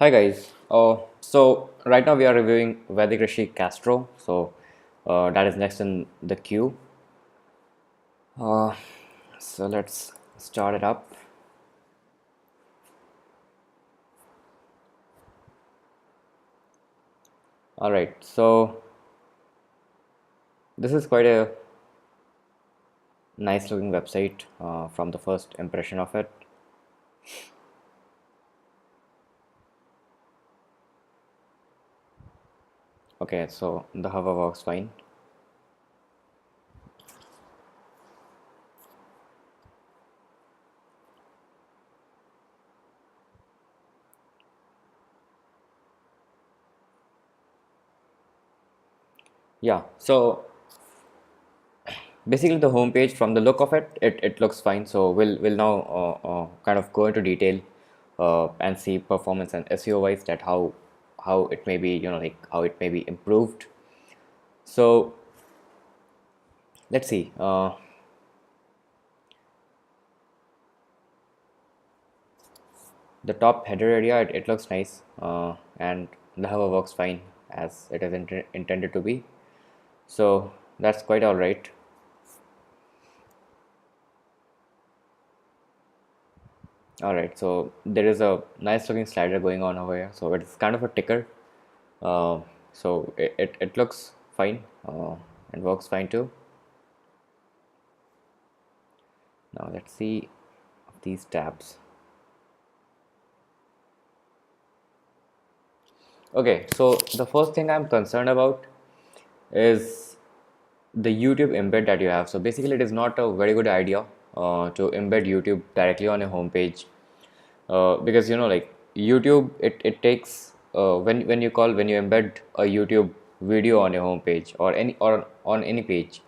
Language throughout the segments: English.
Hi guys. So right now we are reviewing Vedic Rishi Castro. That is next in the queue. Uh, so let's start it up. All right. So this is quite a nice looking website from the first impression of it. Okay. So the hover works fine. Yeah. So basically the homepage from the look of it looks fine. So we'll now kind of go into detail and see performance and SEO wise that how it may be like how it may be improved. So let's see. The top header area, it looks nice, and the hover works fine as it is intended to be. So that's quite all right. All right, so there is a nice looking slider going on over here. So it's kind of a ticker. Uh, so it looks fine and works fine too. Now let's see these tabs. Okay, so the first thing I'm concerned about is the YouTube embed that you have. So basically, it is not a very good idea to embed YouTube directly on a homepage because like YouTube, it takes when you embed a YouTube video on your homepage or on any page.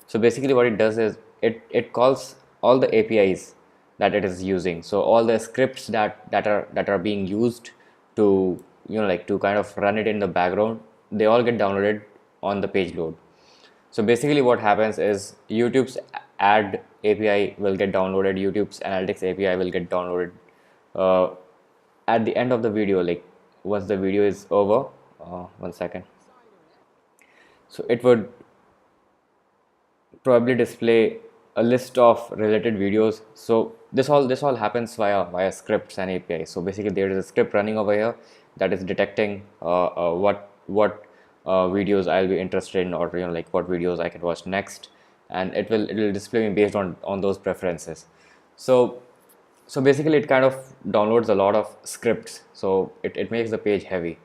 So basically, what it does is it calls all the APIs that it is using. So all the scripts that are being used to like to kind of run it in the background, they all get downloaded on the page load. So basically what happens is YouTube's ad API will get downloaded, YouTube's analytics API will get downloaded uh, at the end of the video, like once the video is over. 1 second. So it would probably display a list of related videos. So this all happens via scripts and API. So basically there is a script running over here that is detecting what videos I'll be interested in, or like what videos I can watch next, and it will display me based on those preferences. So so basically it kind of downloads a lot of scripts, so it makes the page heavy.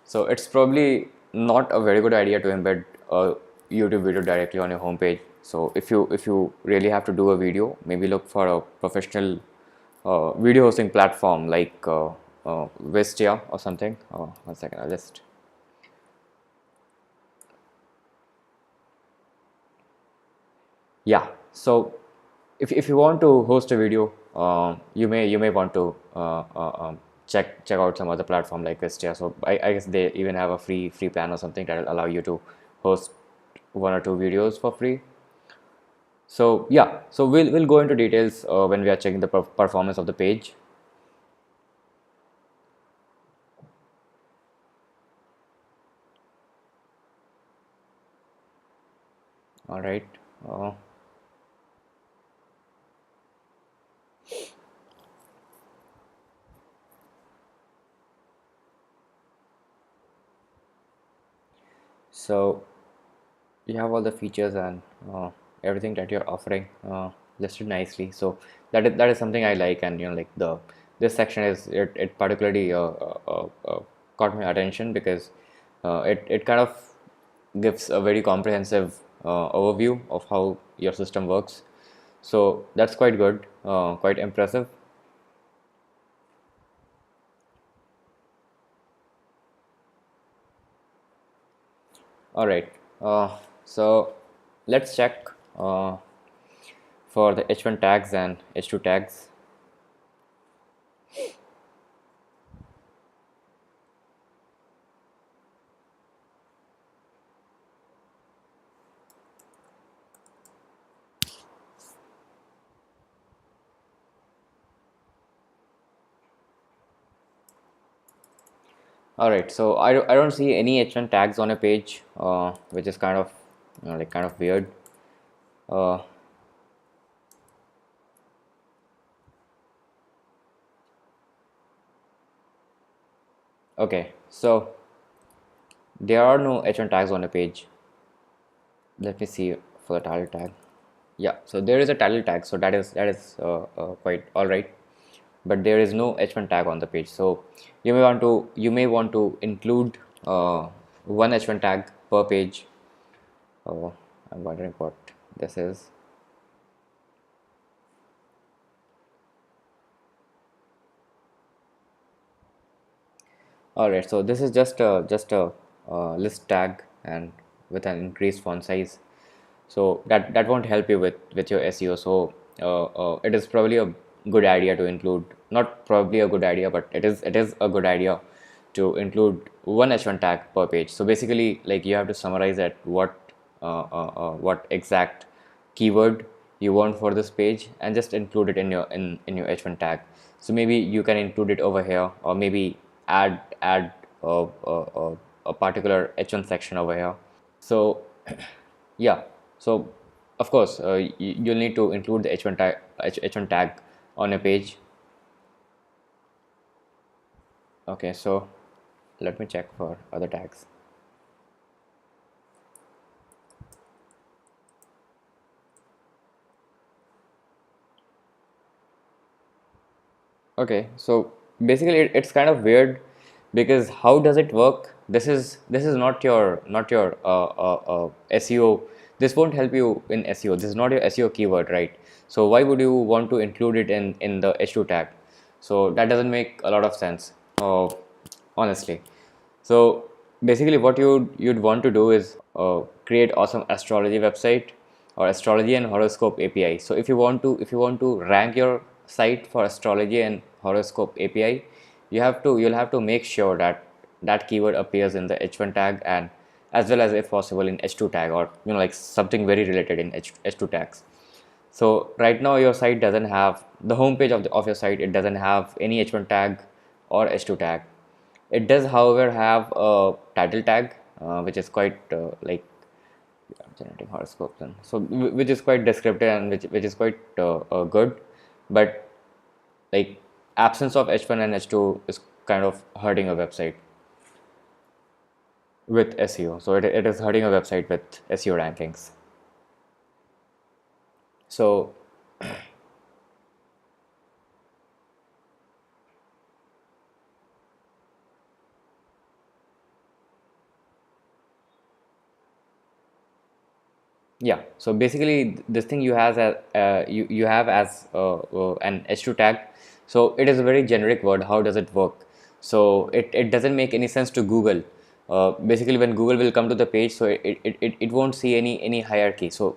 So it's probably not a very good idea to embed a YouTube video directly on your homepage. So if you really have to do a video, maybe look for a professional video hosting platform like Wistia or something. 1 second, I'll just. Yeah. So if you want to host a video, you may want to check out some other platform like Wistia. So I guess they even have a free plan or something that will allow you to host 1 or 2 videos for free. So yeah, so we'll go into details when we are checking the performance of the page. All right. Uh, so you have all the features and everything that you're offering listed nicely. So that is something I like, and like this section it particularly caught my attention because it kind of gives a very comprehensive overview of how your system works. So that's quite good, quite impressive. All right. So let's check for the H1 tags and H2 tags. All right, so I don't see any H1 tags on a page, which is kind of, like kind of weird. Uh, okay, so there are no H1 tags on a page. Let me see for the title tag. Yeah, so there is a title tag, so that is quite all right. But there is no H1 tag on the page. So you may want to include one H1 tag per page. Oh, I'm wondering what this is. All right, so this is just a list tag and with an increased font size. So that won't help you with your SEO. So it is probably a good idea to include, not probably a good idea, but it is a good idea to include one H1 tag per page. So basically, like you have to summarize at what exact keyword you want for this page and just include it in your H1 tag. So maybe you can include it over here, or maybe add a particular H1 section over here. So yeah, so of course you'll need to include the H1 tag on a page. Okay, so let me check for other tags. Okay, so basically it's kind of weird because how does it work? This is not your SEO. This won't help you in SEO. This is not your SEO keyword, right? So why would you want to include it in the H2 tag? So that doesn't make a lot of sense, honestly. So basically, what you'd want to do is create awesome astrology website or astrology and horoscope API. So if you want to rank your site for astrology and horoscope API, you'll have to make sure that that keyword appears in the H1 tag, and as well as if possible in H2 tag, or like something very related in H2 tags. So right now your site doesn't have the homepage of your site. It doesn't have any H1 tag or H2 tag. It does, however, have a title tag, which is quite generating horoscopes, and so which is quite descriptive and which is quite good, but like absence of H1 and H2 is kind of hurting a website with SEO. So it is hurting a website with SEO rankings. So yeah, so basically this thing you have as an H2 tag. So it is a very generic word. How does it work? So it doesn't make any sense to Google. Basically, when Google will come to the page, so it won't see any hierarchy. So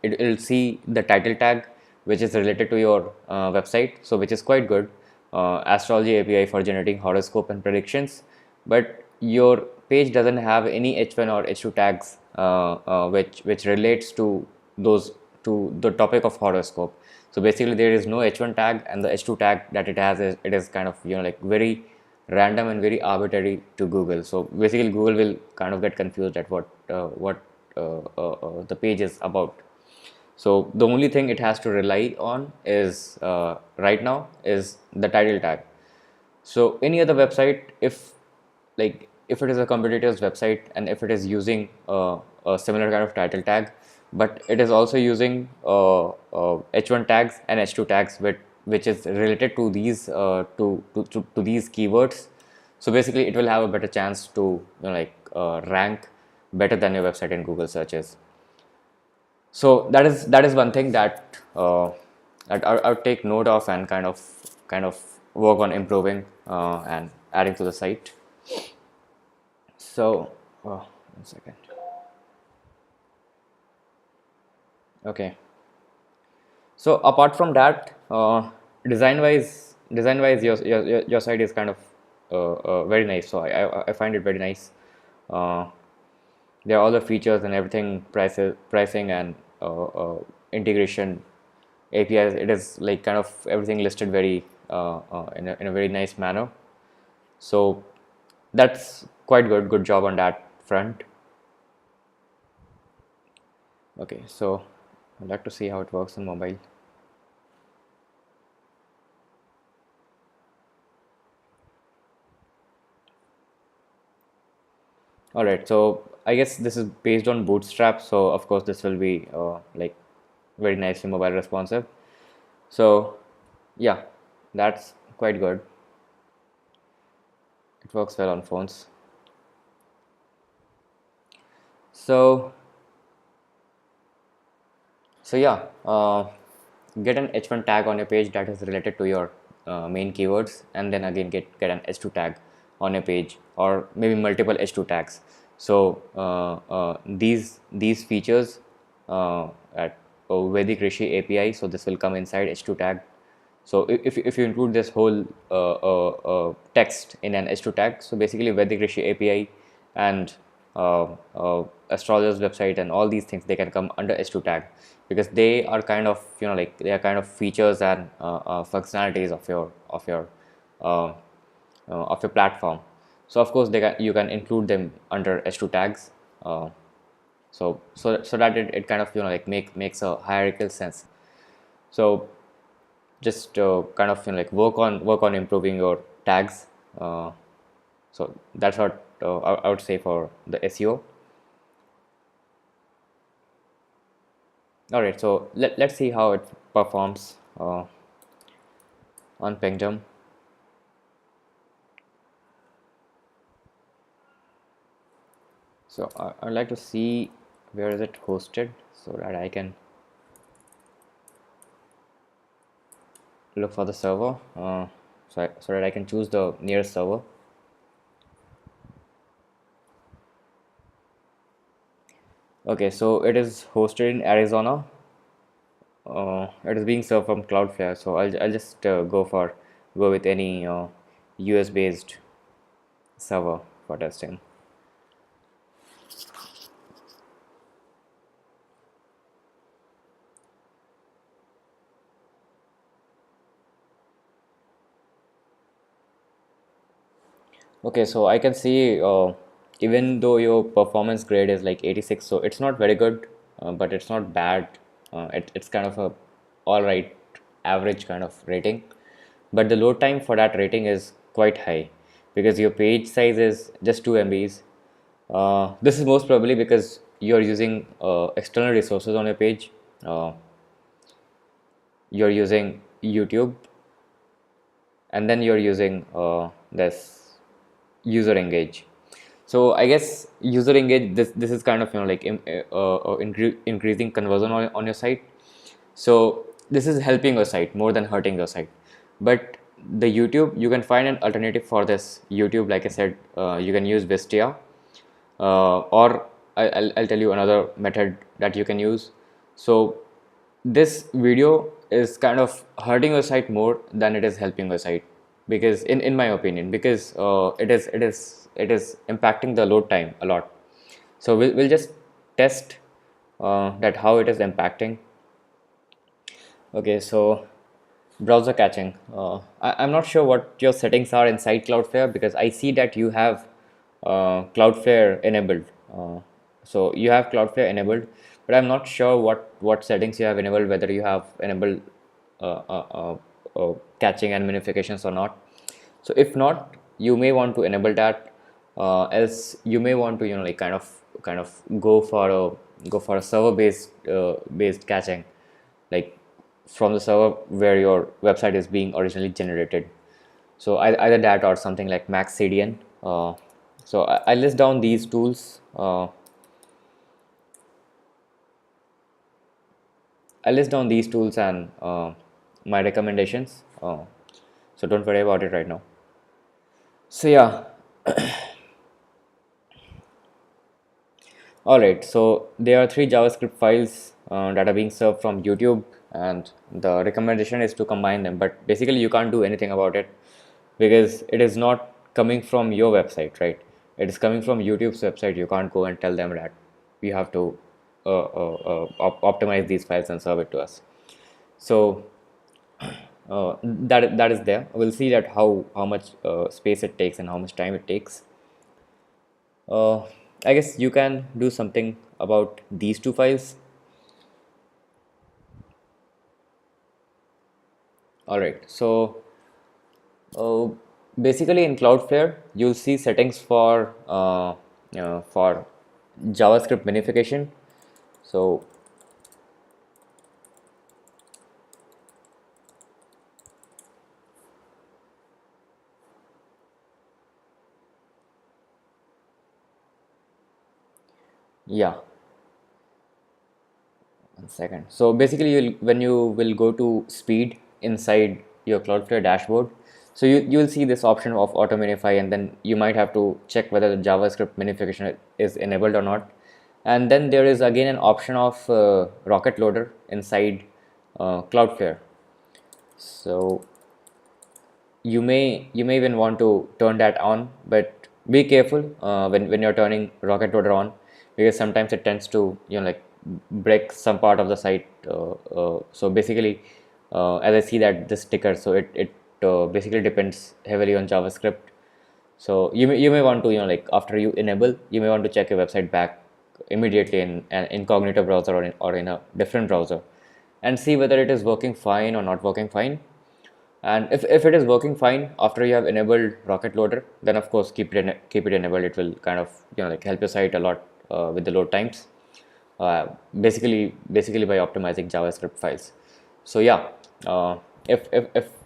it will see the title tag, which is related to your website, so which is quite good. Astrology API for generating horoscope and predictions, but your page doesn't have any H1 or H2 tags which relates to those to the topic of horoscope. So basically there is no H1 tag, and the H2 tag that it has is, it is kind of like very random and very arbitrary to Google. So basically Google will kind of get confused at what the page is about. So the only thing it has to rely on is right now is the title tag. So any other website, if it is a competitor's website and if it is using a similar kind of title tag, but it is also using H1 tags and H2 tags which is related to these to these keywords. So basically, it will have a better chance to rank better than your website in Google searches. So that is one thing that I would take note of and kind of work on improving and adding to the site. So, 1 second. Okay. So apart from that, design wise, your site is kind of very nice. So I find it very nice. Uh, there are all the features and everything, pricing and integration, APIs. It is like kind of everything listed very in a very nice manner. So that's quite good job on that front. Okay, so I'd like to see how it works on mobile. All right, so I guess this is based on Bootstrap, so of course this will be like very nicely mobile responsive. So yeah, that's quite good. It works well on phones. So yeah, get an H1 tag on your page that is related to your main keywords, and then again get an H2 tag on your page, or maybe multiple H2 tags. So these features at Vedic Rishi API, so this will come inside H2 tag. So if you include this whole text in an H2 tag, so basically Vedic Rishi API and astrologer's website and all these things, they can come under H2 tag, because they are kind of, like, they are kind of features and functionalities uh, of your platform. So of course you can include them under H2 tags. So that it kind of, like, makes a hierarchical sense. So just kind of, like, work on improving your tags. So that's what I would say for the SEO. All right, so let's see how it performs on Pingdom. So I'd like to see where is it hosted, so that I can look for the server, so that I can choose the nearest server. Okay, so it is hosted in Arizona. It is being served from Cloudflare, so I'll just go with any US based server for testing. Okay, so I can see, even though your performance grade is like 86, so it's not very good, but it's not bad. It's kind of a all right, average kind of rating. But the load time for that rating is quite high, because your page size is just 2 MBs. This is most probably because you're using external resources on your page. You're using YouTube, and then you're using this user engage. So I guess user engage, this is kind of, like, increasing conversion on your site. So this is helping your site more than hurting your site. But the YouTube, you can find an alternative for this YouTube. Like I said, you can use Wistia, or I'll tell you another method that you can use. So this video is kind of hurting your site more than it is helping your site, because in my opinion, because it is impacting the load time a lot. So we'll just test that how it is impacting. Okay, so browser caching. I'm not sure what your settings are inside Cloudflare, because I see that you have Cloudflare enabled. So you have Cloudflare enabled, but I'm not sure what settings you have enabled, whether you have enabled caching and minifications or not. So if not, you may want to enable that. Else you may want to, like, kind of go for a server based caching, like from the server where your website is being originally generated. So either that or something like Max CDN. So I list down these tools. I list down these tools and my recommendations. So don't worry about it right now. So yeah, all right. So there are 3 JavaScript files that are being served from YouTube, and the recommendation is to combine them. But basically, you can't do anything about it, because it is not coming from your website, right? It is coming from YouTube's website. You can't go and tell them that we have to optimize these files and serve it to us. So that is there. We'll see that how much space it takes and how much time it takes. uh, I guess you can do something about these two files. All right, so uh, basically in Cloudflare you'll see settings for JavaScript minification. So yeah, 1 second. So basically, when you will go to speed inside your Cloudflare dashboard, so you'll see this option of auto minify, and then you might have to check whether the JavaScript minification is enabled or not. And then there is again an option of Rocket Loader inside Cloudflare. So you may even want to turn that on, but be careful when you're turning Rocket Loader on, because sometimes it tends to like break some part of the site. So basically, as I see that this sticker, so it basically depends heavily on JavaScript. So you may want to like after you enable, you may want to check your website back immediately in an incognito browser, or in a different browser, and see whether it is working fine or not working fine. And if it is working fine after you have enabled Rocket Loader, then of course keep it enabled. It will kind of like help your site a lot with the load times. Uh, basically by optimizing JavaScript files. So yeah, if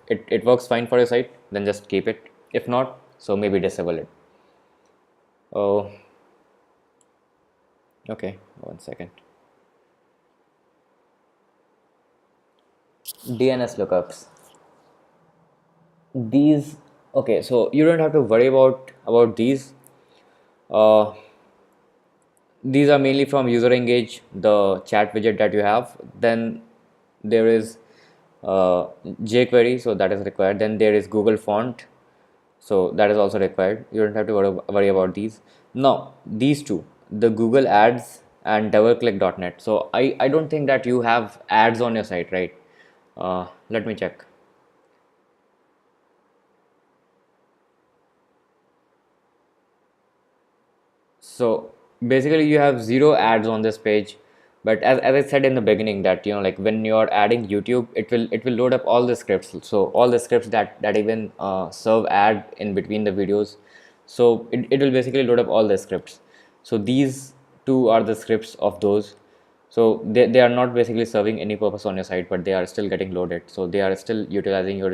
it works fine for your site, then just keep it. If not, so maybe disable it. Oh, okay. 1 second. DNS lookups. These okay. So you don't have to worry about these. Uh, these are mainly from user engage, the chat widget that you have. Then there is jQuery, so that is required. Then there is Google Font, so that is also required. You don't have to worry about these. Now these two, the Google Ads and DoubleClick.net. So I don't think that you have ads on your site, right? Let me check. So basically you have zero ads on this page, but as I said in the beginning that like when you're adding YouTube, it will load up all the scripts. So all the scripts that even serve ad in between the videos. So it will basically load up all the scripts. So these two are the scripts of those. So they are not basically serving any purpose on your site, but they are still getting loaded. So they are still utilizing your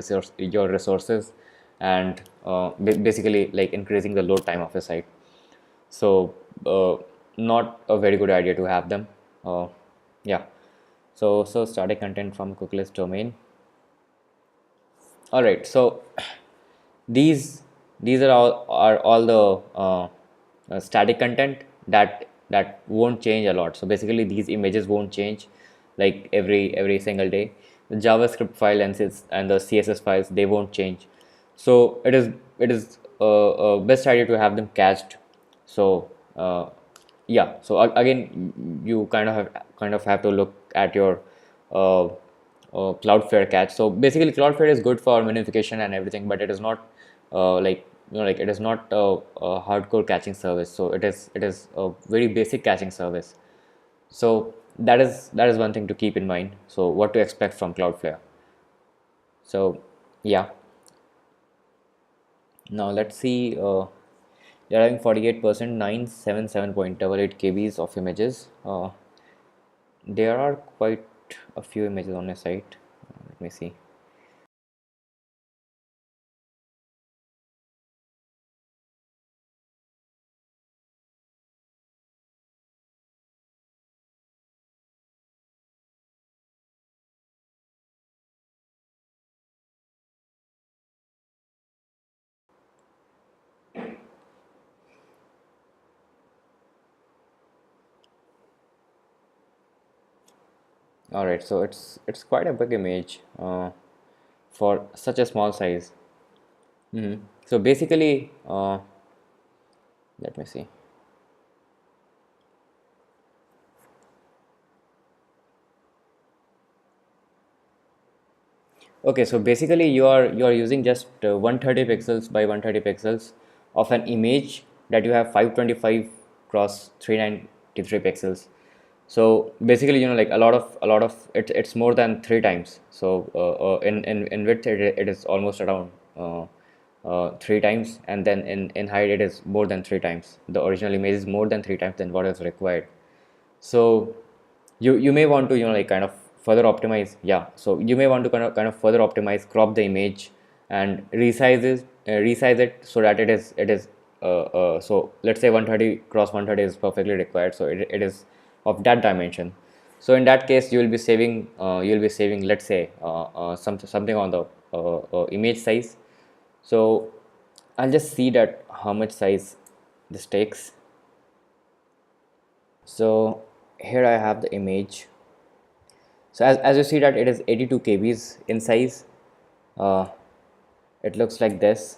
resources, and basically like increasing the load time of your site. So not a very good idea to have them. Yeah. So static content from cookieless domain. All right. So these these are all the static content that won't change a lot. So basically these images won't change like every single day. The JavaScript file and the CSS files, they won't change. So it is best idea to have them cached. So yeah, so again you kind of have to look at your uh, Cloudflare cache. So basically Cloudflare is good for minification and everything, but it is not like it is not a hardcore caching service. So it is a very basic caching service. So that is one thing to keep in mind. So what to expect from Cloudflare. So yeah, now let's see. You're having 48%, 977.88 kbs of images. There are quite a few images on your site. Let me see. All right, so it's quite a big image for such a small size. So basically, let me see. Okay, so basically you are using just 130 pixels by 130 pixels of an image that you have 525 cross 393 pixels. So basically, like a lot of it's more than three times. So in width it is almost around three times, and then in height it is more than three times. The original image is more than three times than what is required. So you may want to like kind of further optimize. Yeah, so you may want to kind of further optimize, crop the image and resize it so that it is so let's say 130 cross 130 is perfectly required, so it is of that dimension. So in that case you'll be saving, let's say something on the image size. So I'll just see that how much size this takes. So here I have the image. So as you see that it is 82 kbs in size. uh, it looks like this.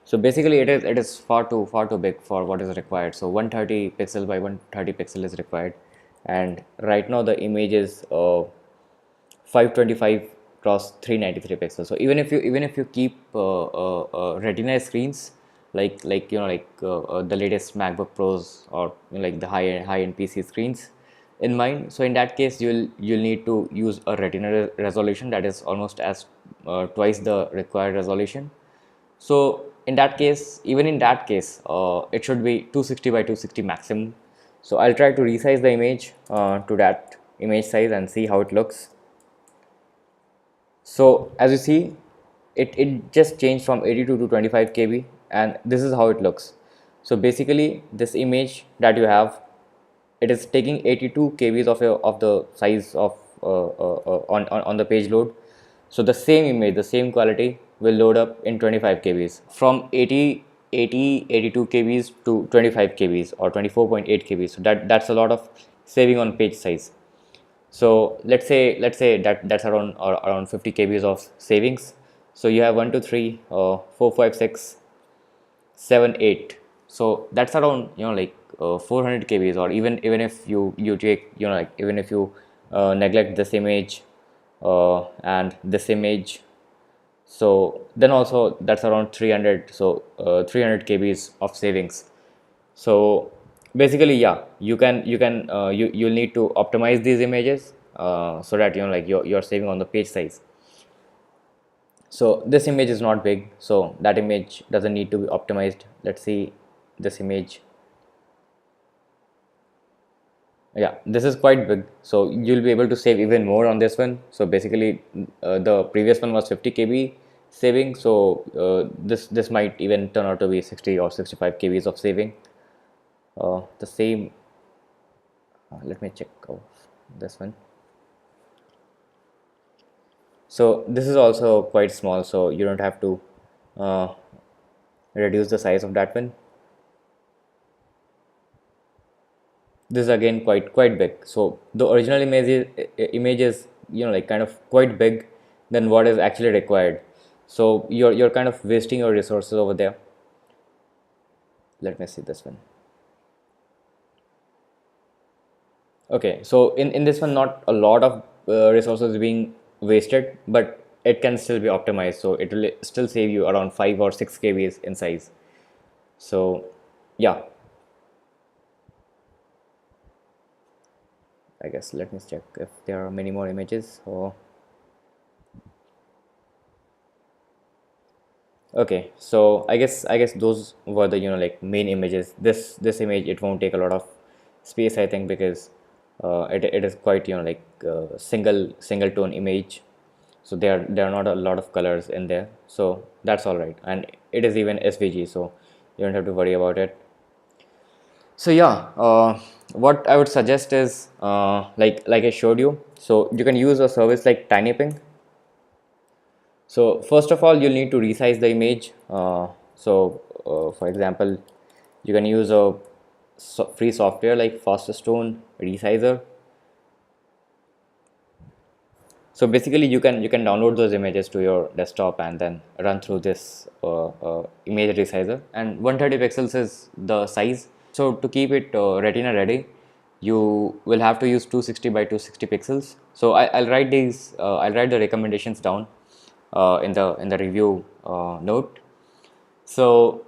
So basically it is far too big for what is required. So 130 pixel by 130 pixel is required, and right now the image is 525 cross 393 pixels. So even if you keep retina screens, like the latest MacBook Pros, or like the high end PC screens in mind, so in that case you'll need to use a retina resolution that is almost as twice the required resolution. So even in that case, it should be 260 by 260 maximum. So I'll try to resize the image to that image size and see how it looks. So as you see, it just changed from 82 to 25 kb, and this is how it looks. So basically this image that you have, it is taking 82 kbs of the size of on the page load. So the same image, the same quality will load up in 25 kbs, from 82 kbs to 25 kbs or 24.8 kbs. So that's a lot of saving on page size. So let's say that's around 50 kbs of savings. So you have 1 2 3 4 5 6 7 8. So that's around 400 kbs. Or even if you take, like, even if you neglect this image and this image, so then also that's around 300. So 300 kbs of savings. So basically, yeah, you'll need to optimize these images so that like you're saving on the page size. So this image is not big, so that image doesn't need to be optimized. Let's see this image. Yeah, this is quite big, so you'll be able to save even more on this one. So basically the previous one was 50 kb saving, so this might even turn out to be 60 or 65 kbs of saving. The same, let me check of this one. So this is also quite small, so you don't have to uh, reduce the size of that one. This is again quite big. So the original image is like kind of quite big than what is actually required. So you're kind of wasting your resources over there. Let me see this one. Okay, so in this one, not a lot of resources being wasted, but it can still be optimized, so it will still save you around 5 or 6 kbs in size. So yeah, I guess let me check if there are many more images. Or okay, so I guess those were the like main images. This image, it won't take a lot of space, I think, because it is quite like single tone image. So there are not a lot of colors in there, so that's all right. And it is even SVG, so you don't have to worry about it. So yeah, what I would suggest is like I showed you, so you can use a service like TinyPing. So first of all, you'll need to resize the image. For example, you can use a free software like FastStone Resizer. So basically, you can download those images to your desktop and then run through this image resizer. And 130 pixels is the size. So to keep it retina ready, you will have to use 260 by 260 pixels. So I'll write these. I'll write the recommendations down in the review note. So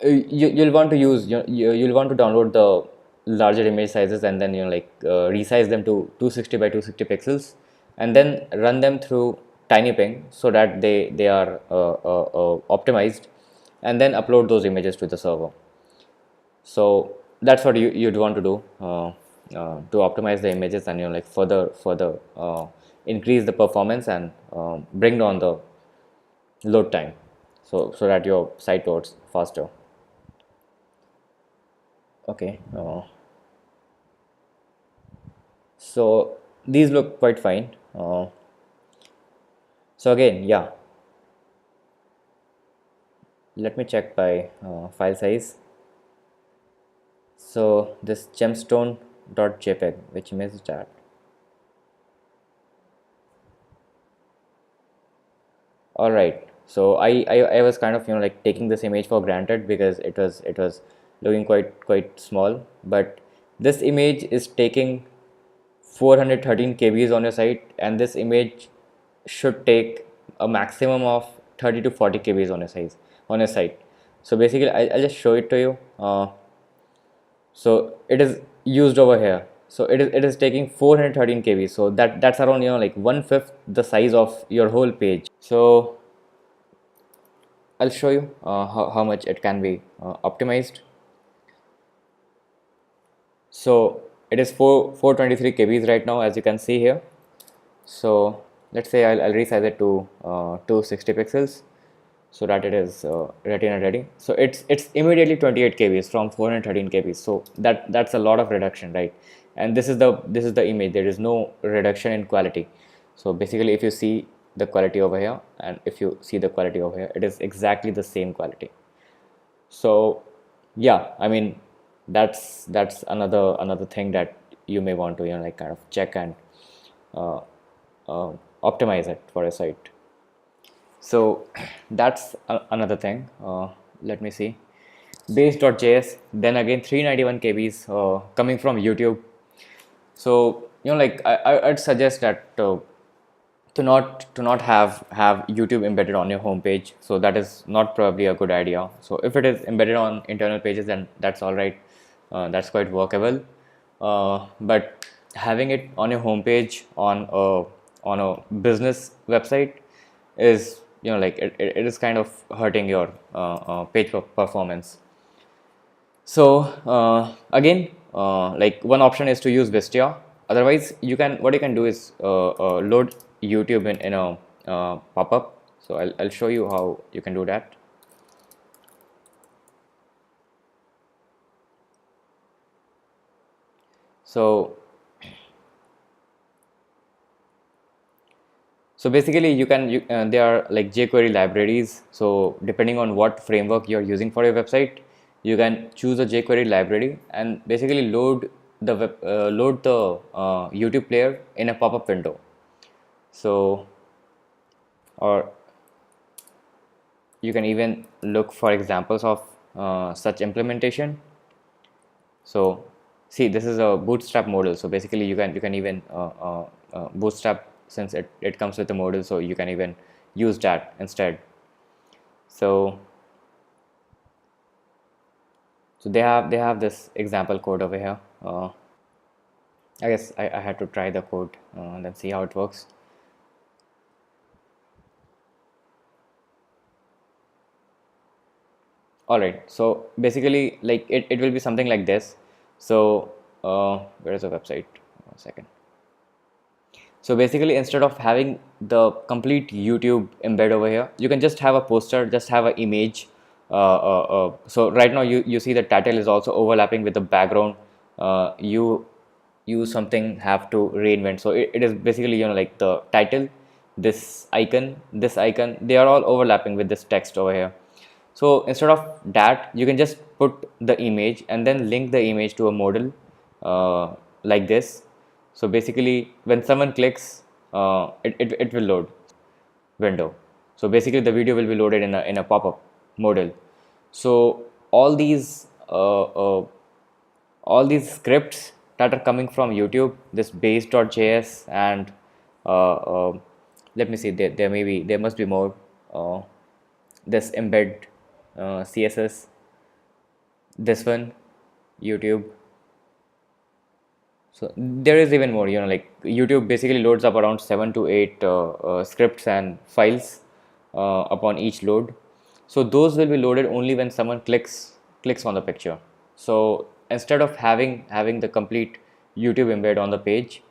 you'll want to use you'll want to download the larger image sizes, and then resize them to 260 by 260 pixels, and then run them through TinyPing so that they are optimized, and then upload those images to the server. So that's what you'd want to do to optimize the images, and further increase the performance, and bring down the load time, so that your site loads faster. Okay, so these look quite fine. So again, yeah, let me check by file size. So this gemstone.jpg, which image is that? All right. So I was kind of like taking this image for granted because it was looking quite small, but this image is taking 413 kbs on your site, and this image should take a maximum of 30 to 40 kbs on your site. So basically, I'll just show it to you. So it is used over here. So it is taking 413 kb. So that's around like 1/5 the size of your whole page. So I'll show you how much it can be optimized. So it is 423 kbs right now, as you can see here. So let's say I'll resize it to 260 pixels so that it is retina ready. So it's immediately 28 kbs from 413 kbs. So that's a lot of reduction, right? And this is the image. There is no reduction in quality. So basically, if you see the quality over here, and if you see the quality over here, it is exactly the same quality. So yeah, I mean, that's another thing that you may want to like kind of check and uh, optimize it for a site. So that's another thing. Let me see. Base.js, then again 391 kbs coming from YouTube. So like I'd suggest that to not have YouTube embedded on your homepage. So that is not probably a good idea. So if it is embedded on internal pages, then that's all right. That's quite workable. But having it on your homepage on a business website is like it is kind of hurting your page performance. So again, like one option is to use Wistia. Otherwise, what you can do is load YouTube in a pop-up. So I'll show you how you can do that. So basically, there are like jQuery libraries. So depending on what framework you're using for your website, you can choose a jQuery library and basically load the YouTube player in a pop-up window. So, or you can even look for examples of such implementation. So see, this is a bootstrap model. So basically, you can even bootstrap, since it comes with a model, so you can even use that instead. So they have this example code over here. I guess I had to try the code and then see how it works. All right, so basically, like it will be something like this. So where is the website? 1 second. So basically, instead of having the complete YouTube embed over here, you can just have a poster, just have an image. So right now you see the title is also overlapping with the background. You something have to reinvent. So it is basically like the title, this icon, they are all overlapping with this text over here. So instead of that, you can just put the image and then link the image to a model like this. So basically, when someone clicks, it will load window. So basically, the video will be loaded in a pop-up model. So all these scripts that are coming from YouTube, this base.js, and let me see, there must be more. This embed CSS. this one, YouTube. So there is even more, like YouTube basically loads up around 7 to 8 scripts and files upon each load. So those will be loaded only when someone clicks on the picture. So instead of having the complete YouTube embed on the page,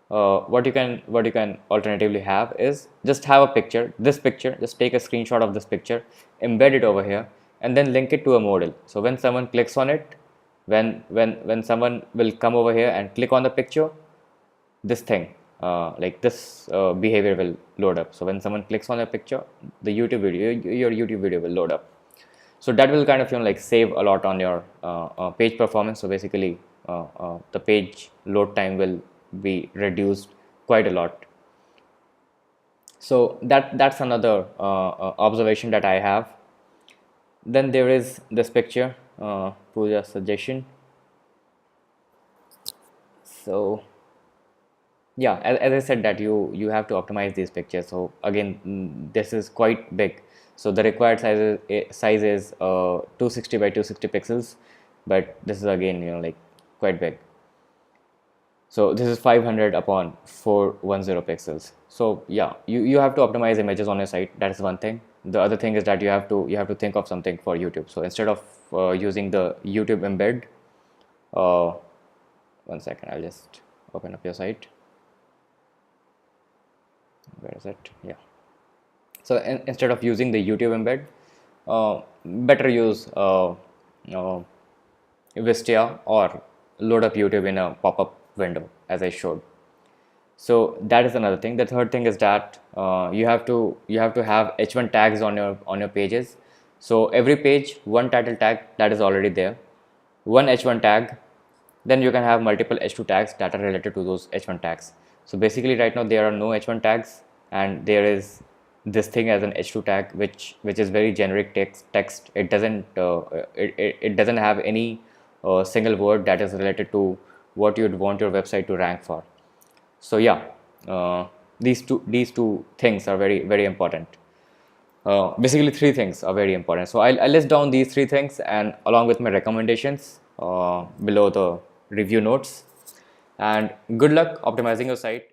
what you can alternatively have is just have a picture, this picture, just take a screenshot of this picture, embed it over here, and then link it to a modal. So when someone clicks on it, when someone will come over here and click on the picture, this thing, like this behavior will load up. So when someone clicks on a picture, the YouTube video, your YouTube video will load up. So that will kind of like save a lot on your page performance. So basically the page load time will be reduced quite a lot. So that's another observation that I have. Then there is this picture, Pooja's suggestion. So yeah, as I said that you have to optimize these pictures. So again, this is quite big. So the required size is 260 by 260 pixels, but this is again like quite big. So this is 500 upon 410 pixels. So yeah, you have to optimize images on your site. That is one thing. The other thing is that you have to think of something for YouTube. So instead of using the YouTube embed, uh, one second, I'll just open up your site. Where is it? Yeah. So instead of using the YouTube embed, better use Wistia or load up YouTube in a pop-up window as I showed. So that is another thing. The third thing is that you have to have H1 tags on your pages. So every page, one title tag that is already there, one H1 tag, then you can have multiple H2 tags that are related to those H1 tags. So basically right now there are no H1 tags, and there is this thing as an H2 tag which is very generic text. It doesn't have any single word that is related to what you'd want your website to rank for. So yeah, these two things are very very important. Basically three things are very important. So I'll list down these three things and along with my recommendations below the review notes. And good luck optimizing your site.